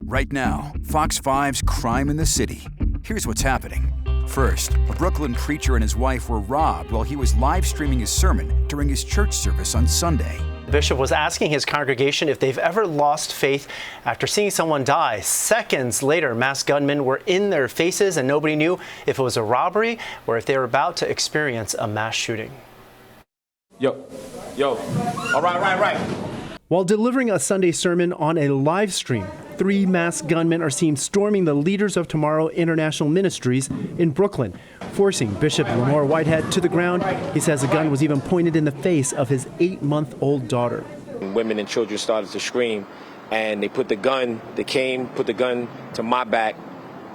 Right now, Fox 5's Crime in the City. Here's what's happening. First, a Brooklyn preacher and his wife were robbed while he was live streaming his sermon during his church service on Sunday. The bishop was asking his congregation if they've ever lost faith after seeing someone die. Seconds later, masked gunmen were in their faces and nobody knew if it was a robbery or if they were about to experience a mass shooting. Yo, all right. While delivering a Sunday sermon on a live stream, 3 masked gunmen are seen storming the Leaders of Tomorrow International Ministries in Brooklyn, forcing Bishop Lamar Whitehead to the ground. He says the gun was even pointed in the face of his 8-month-old daughter. Women and children started to scream, and they put the gun to my back,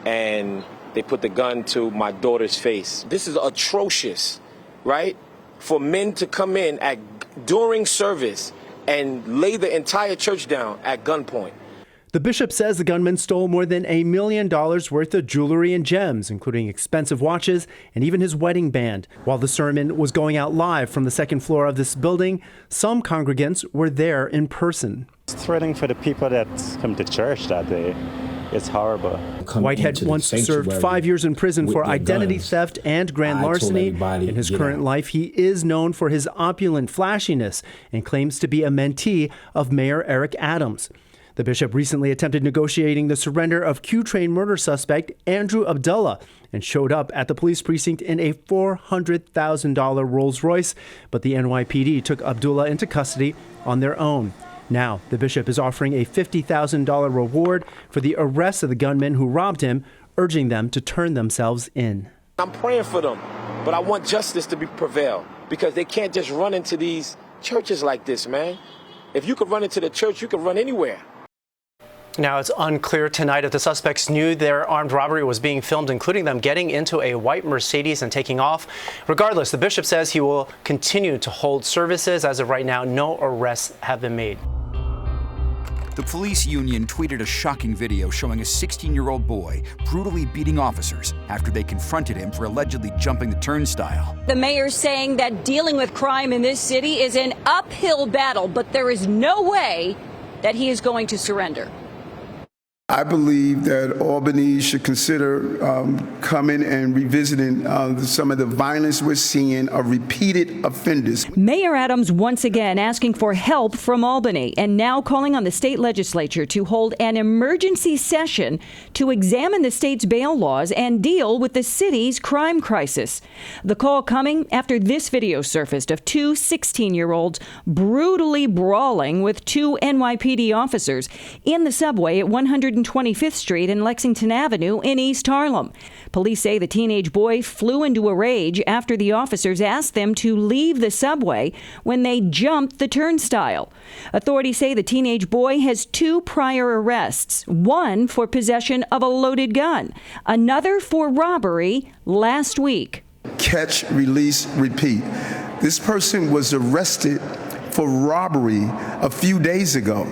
and they put the gun to my daughter's face. This is atrocious, right? For men to come in during service and lay the entire church down at gunpoint. The bishop says the gunman stole more than $1 million worth of jewelry and gems, including expensive watches and even his wedding band. While the sermon was going out live from the second floor of this building, some congregants were there in person. It's threatening for the people that come to church that day. It's horrible. Whitehead once served 5 years in prison for identity theft and grand larceny. In his current life, he is known for his opulent flashiness and claims to be a mentee of Mayor Eric Adams. The bishop recently attempted negotiating the surrender of Q-Train murder suspect Andrew Abdullah and showed up at the police precinct in a $400,000 Rolls-Royce, but the NYPD took Abdullah into custody on their own. Now, the bishop is offering a $50,000 reward for the arrest of the gunmen who robbed him, urging them to turn themselves in. I'm praying for them, but I want justice to prevail because they can't just run into these churches like this, man. If you could run into the church, you could run anywhere. Now, it's unclear tonight if the suspects knew their armed robbery was being filmed, including them getting into a white Mercedes and taking off. Regardless, the bishop says he will continue to hold services. As of right now, no arrests have been made. The police union tweeted a shocking video showing a 16-year-old boy brutally beating officers after they confronted him for allegedly jumping the turnstile. The mayor's saying that dealing with crime in this city is an uphill battle, but there is no way that he is going to surrender. I believe that Albany should consider coming and revisiting some of the violence we're seeing of repeated offenders. Mayor Adams once again asking for help from Albany and now calling on the state legislature to hold an emergency session to examine the state's bail laws and deal with the city's crime crisis. The call coming after this video surfaced of 2 16-year-olds brutally brawling with 2 NYPD officers in the subway at 125th Street and Lexington Avenue in East Harlem. Police say the teenage boy flew into a rage after the officers asked them to leave the subway when they jumped the turnstile. Authorities say the teenage boy has 2 prior arrests, one for possession of a loaded gun, another for robbery last week. Catch, release, repeat. This person was arrested for robbery a few days ago.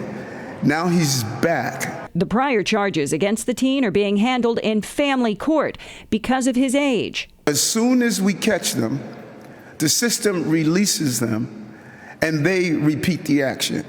Now he's back. The prior charges against the teen are being handled in family court because of his age. As soon as we catch them, the system releases them and they repeat the action.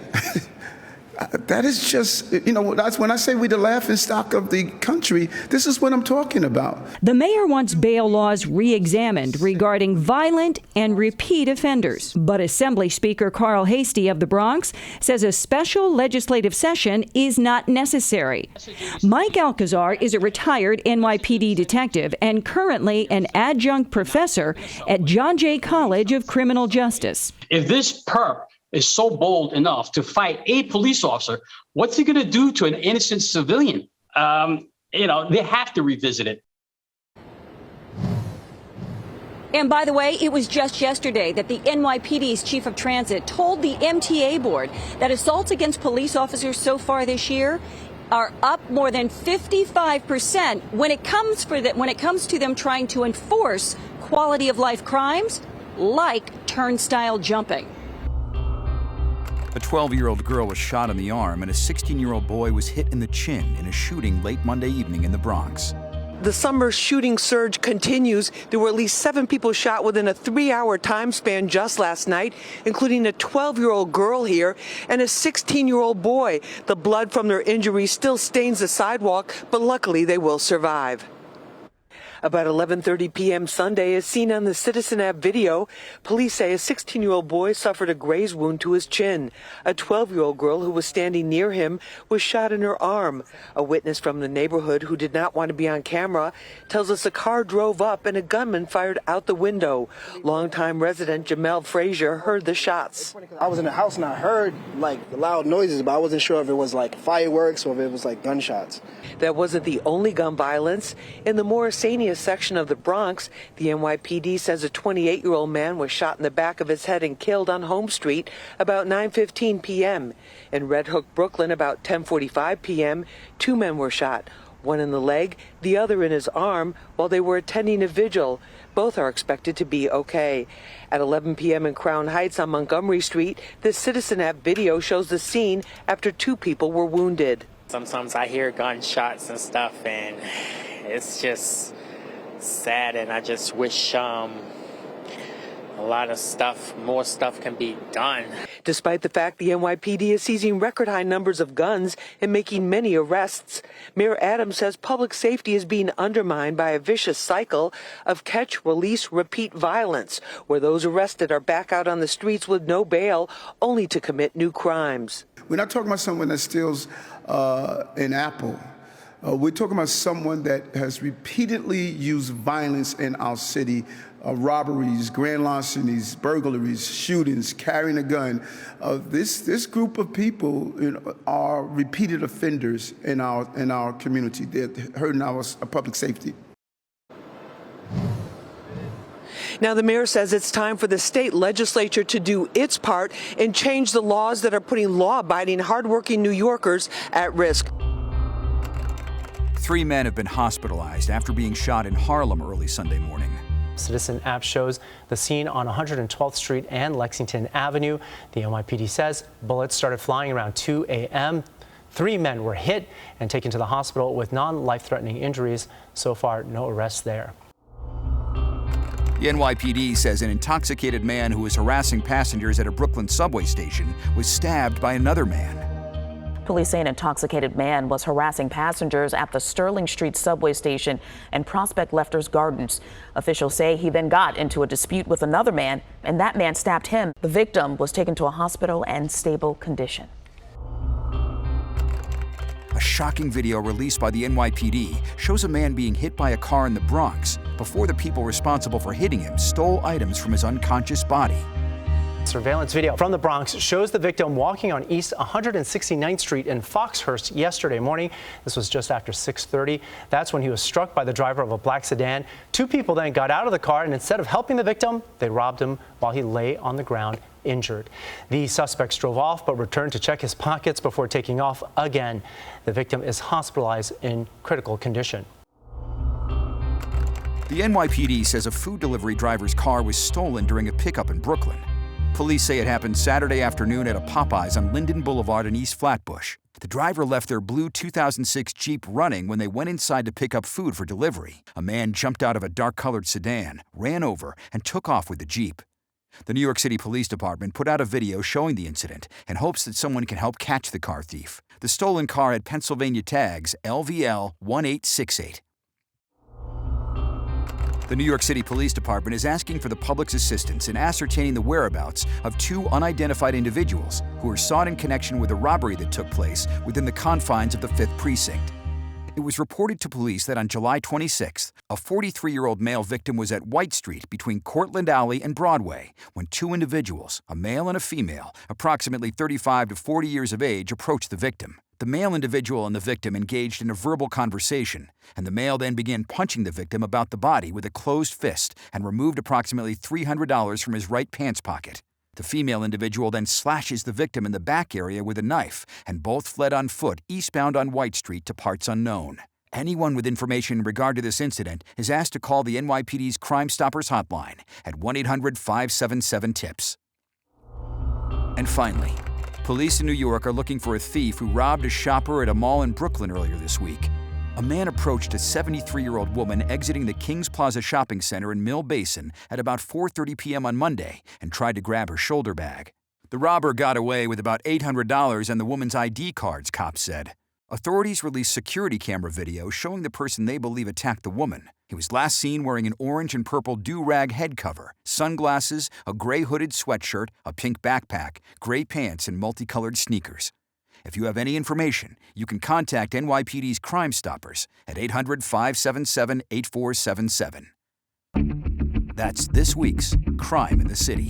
That is just, that's when I say we're the laughingstock of the country, this is what I'm talking about. The mayor wants bail laws re-examined regarding violent and repeat offenders. But Assembly Speaker Carl Hastie of the Bronx says a special legislative session is not necessary. Mike Alcazar is a retired NYPD detective and currently an adjunct professor at John Jay College of Criminal Justice. If this perp is so bold enough to fight a police officer, what's he going to do to an innocent civilian? They have to revisit it. And by the way, it was just yesterday that the NYPD's chief of transit told the MTA board that assaults against police officers so far this year are up more than 55% when it comes to them trying to enforce quality of life crimes like turnstile jumping. A 12-year-old girl was shot in the arm and a 16-year-old boy was hit in the chin in a shooting late Monday evening in the Bronx. The summer shooting surge continues. There were at least 7 people shot within a 3-hour time span just last night, including a 12-year-old girl here and a 16-year-old boy. The blood from their injuries still stains the sidewalk, but luckily they will survive. About 11:30 p.m. Sunday, as seen on the Citizen app video, police say a 16-year-old boy suffered a graze wound to his chin. A 12-year-old girl who was standing near him was shot in her arm. A witness from the neighborhood who did not want to be on camera tells us a car drove up and a gunman fired out the window. Longtime resident Jamel Frazier heard the shots. I was in the house and I heard like loud noises, but I wasn't sure if it was like fireworks or if it was like gunshots. That wasn't the only gun violence. In the Morrisania section of the Bronx, the NYPD says a 28-year-old man was shot in the back of his head and killed on Home Street about 9:15 p.m. In Red Hook, Brooklyn, about 10:45 p.m., 2 men were shot, one in the leg, the other in his arm, while they were attending a vigil. Both are expected to be okay. At 11 p.m. in Crown Heights on Montgomery Street, the Citizen app video shows the scene after 2 people were wounded. Sometimes I hear gunshots and stuff, and it's just sad, and I just wish a lot of stuff, more stuff can be done. Despite the fact the NYPD is seizing record high numbers of guns and making many arrests, Mayor Adams says public safety is being undermined by a vicious cycle of catch, release, repeat violence, where those arrested are back out on the streets with no bail, only to commit new crimes. We're not talking about someone that steals an apple. We're talking about someone that has repeatedly used violence in our city, robberies, grand larcenies, burglaries, shootings, carrying a gun. This group of people are repeated offenders in our community. They're hurting our public safety. Now, the mayor says it's time for the state legislature to do its part and change the laws that are putting law-abiding, hardworking New Yorkers at risk. 3 men have been hospitalized after being shot in Harlem early Sunday morning. Citizen app shows the scene on 112th Street and Lexington Avenue. The NYPD says bullets started flying around 2 a.m. 3 men were hit and taken to the hospital with non-life-threatening injuries. So far, no arrests there. The NYPD says an intoxicated man who was harassing passengers at a Brooklyn subway station was stabbed by another man. Police say an intoxicated man was harassing passengers at the Sterling Street subway station and Prospect Lefters Gardens. Officials say he then got into a dispute with another man, and that man stabbed him. The victim was taken to a hospital in stable condition. A shocking video released by the NYPD shows a man being hit by a car in the Bronx before the people responsible for hitting him stole items from his unconscious body. Surveillance video from the Bronx shows the victim walking on East 169th Street in Foxhurst yesterday morning. This was just after 6:30. That's when he was struck by the driver of a black sedan. 2 people then got out of the car, and instead of helping the victim, they robbed him while he lay on the ground injured. The suspects drove off but returned to check his pockets before taking off again. The victim is hospitalized in critical condition. The NYPD says a food delivery driver's car was stolen during a pickup in Brooklyn. Police say it happened Saturday afternoon at a Popeyes on Linden Boulevard in East Flatbush. The driver left their blue 2006 Jeep running when they went inside to pick up food for delivery. A man jumped out of a dark-colored sedan, ran over, and took off with the Jeep. The New York City Police Department put out a video showing the incident and hopes that someone can help catch the car thief. The stolen car had Pennsylvania tags LVL 1868. The New York City Police Department is asking for the public's assistance in ascertaining the whereabouts of 2 unidentified individuals who were sought in connection with a robbery that took place within the confines of the 5th Precinct. It was reported to police that on July 26th, a 43-year-old male victim was at White Street between Cortlandt Alley and Broadway when 2 individuals, a male and a female, approximately 35 to 40 years of age, approached the victim. The male individual and the victim engaged in a verbal conversation, and the male then began punching the victim about the body with a closed fist and removed approximately $300 from his right pants pocket. The female individual then slashes the victim in the back area with a knife, and both fled on foot eastbound on White Street to parts unknown. Anyone with information in regard to this incident is asked to call the NYPD's Crime Stoppers hotline at 1-800-577-TIPS. And finally, police in New York are looking for a thief who robbed a shopper at a mall in Brooklyn earlier this week. A man approached a 73-year-old woman exiting the Kings Plaza shopping center in Mill Basin at about 4:30 p.m. on Monday and tried to grab her shoulder bag. The robber got away with about $800 and the woman's ID cards, cops said. Authorities released security camera video showing the person they believe attacked the woman. He was last seen wearing an orange and purple do-rag head cover, sunglasses, a gray hooded sweatshirt, a pink backpack, gray pants, and multicolored sneakers. If you have any information, you can contact NYPD's Crime Stoppers at 800-577-8477. That's this week's Crime in the City.